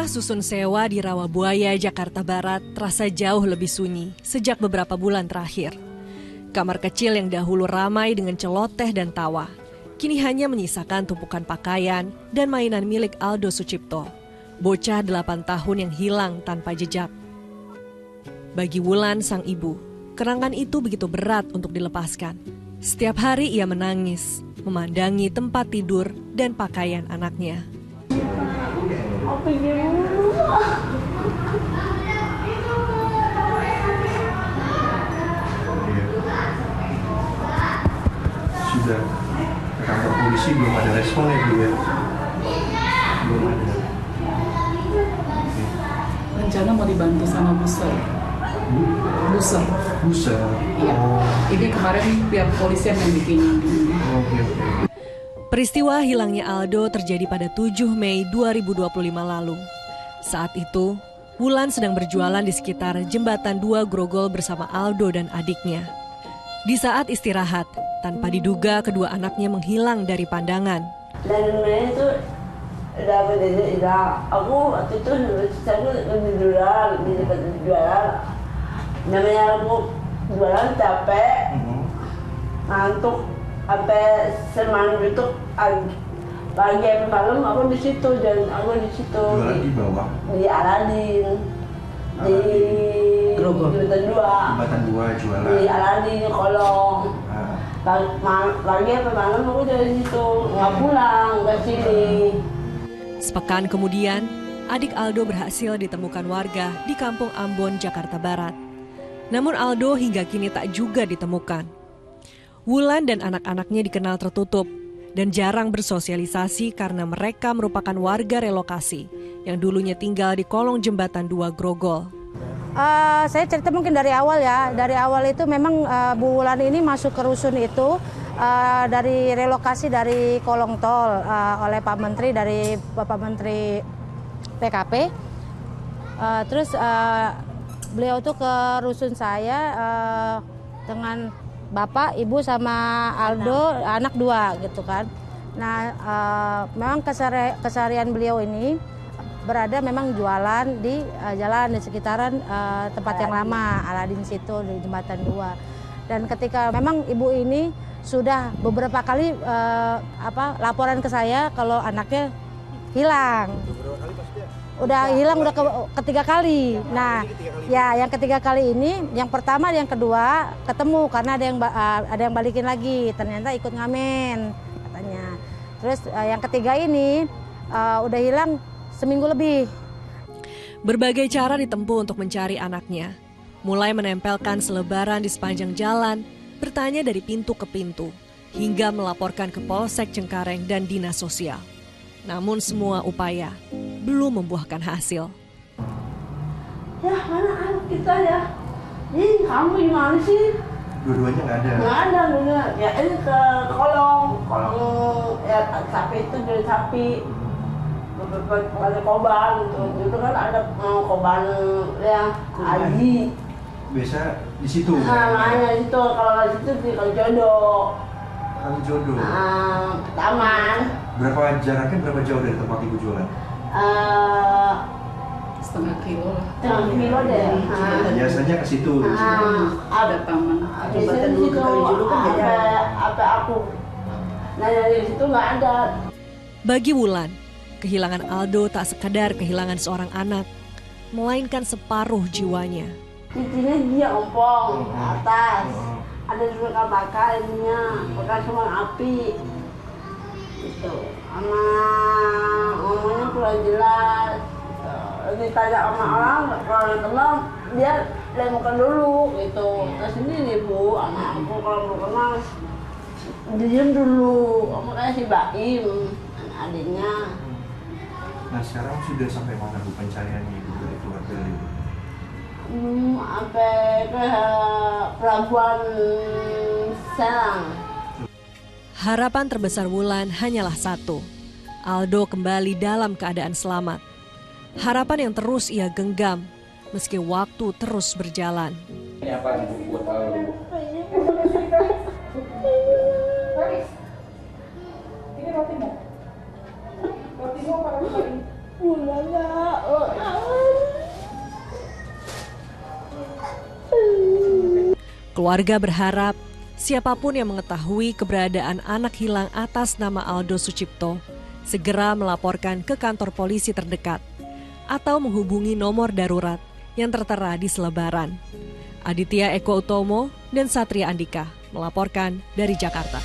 Rumah susun sewa di Rawabuaya, Jakarta Barat terasa jauh lebih sunyi sejak beberapa bulan terakhir. Kamar kecil yang dahulu ramai dengan celoteh dan tawa, kini hanya menyisakan tumpukan pakaian dan mainan milik Aldo Sucipto, bocah 8 tahun yang hilang tanpa jejak. Bagi Wulan, sang ibu, kenangan itu begitu berat untuk dilepaskan. Setiap hari ia menangis, memandangi tempat tidur dan pakaian anaknya. Sudah ke kantor polisi belum ada respon ya Bu ya? Belum ada. Rencana mau dibantu sama buser. Buser? Iya. Ini kemarin pihak polisian yang bikin. Oke. Peristiwa hilangnya Aldo terjadi pada 7 Mei 2025 lalu. Saat itu, Wulan sedang berjualan di sekitar Jembatan 2 Grogol bersama Aldo dan adiknya. Di saat istirahat, tanpa diduga kedua anaknya menghilang dari pandangan. Dan itu aku waktu itu saya jualan di dekat jualan. Namanya aku jualan capek, ngantuk sampai semalam itu pagi sampai malam aku di situ dan aku di situ. Jualan di bawah? Di Aladin. Di Jembatan 2. Jembatan 2 jualan. Di Aladin Kolong. Pagi sampai malam aku dari situ, nggak pulang ke sini. Sepekan kemudian, adik Aldo berhasil ditemukan warga di Kampung Ambon, Jakarta Barat. Namun Aldo hingga kini tak juga ditemukan. Wulan dan anak-anaknya dikenal tertutup dan jarang bersosialisasi karena mereka merupakan warga relokasi yang dulunya tinggal di kolong Jembatan 2 Grogol. Saya cerita mungkin dari awal ya. Dari awal itu memang Bu Wulan ini masuk ke rusun itu dari relokasi dari kolong tol oleh Pak Menteri, dari Bapak Menteri PKP. Terus beliau tuh ke rusun saya dengan Bapak, Ibu sama Aldo, anak 2 gitu kan. Nah memang keseharian beliau ini berada memang jualan di jalan di sekitaran tempat yang lama Aladin situ di Jembatan 2. Dan ketika memang ibu ini sudah beberapa kali laporan ke saya kalau anaknya hilang. Udah hilang udah ketiga kali. Nah, ya yang ketiga kali ini, yang pertama, yang kedua ketemu karena ada yang balikin lagi. Ternyata ikut ngamen katanya. Terus yang ketiga ini udah hilang seminggu lebih. Berbagai cara ditempuh untuk mencari anaknya. Mulai menempelkan selebaran di sepanjang jalan, bertanya dari pintu ke pintu, hingga melaporkan ke Polsek Cengkareng dan Dinas Sosial. Namun semua upaya belum membuahkan hasil. Ya mana anak kita ya? Ih kamu gimana sih? Dua-duanya nggak ada? Nggak ada. Ya ini ke kolong. Ya sapi itu dari sapi. Ada koban gitu. Itu kan ada koban yang Aji. Biasa di situ? Namanya itu, kalau di situ di Kalijodo. Kalijodo? Taman. Jaraknya berapa jauh dari tempat ibu jualan? Setengah kilo lah. Setengah kilo deh. Biasanya ke situ. Ada taman. Jembatan 2 Kalijodo kan apa aku. Nah dari situ nggak ada. Bagi Wulan, kehilangan Aldo tak sekadar kehilangan seorang anak, melainkan separuh jiwanya. Intinya dia ompong ke atas. Ada juga bakar ininya, bakar sama api. Gitu. Sama ngomongnya kurang jelas. Ditanya sama orang, kalau kenal dia lemukan dulu gitu. Terus ini Bu, anak aku kalau belum kenal diam dulu. Makanya si Baim, anak adiknya. Nah sekarang sudah sampai mana Bu pencariannya Ibu dari keluarga Ibu? Sampai ke Pelabuhan Serang. Harapan terbesar Wulan hanyalah satu, Aldo kembali dalam keadaan selamat. Harapan yang terus ia genggam, meski waktu terus berjalan. Ini apa buat Aldo? Ini rotimu? Rotimu apa roti? Bulannya Keluarga berharap siapapun yang mengetahui keberadaan anak hilang atas nama Aldo Sucipto segera melaporkan ke kantor polisi terdekat atau menghubungi nomor darurat yang tertera di selebaran. Aditya Eko Utomo dan Satria Andika melaporkan dari Jakarta.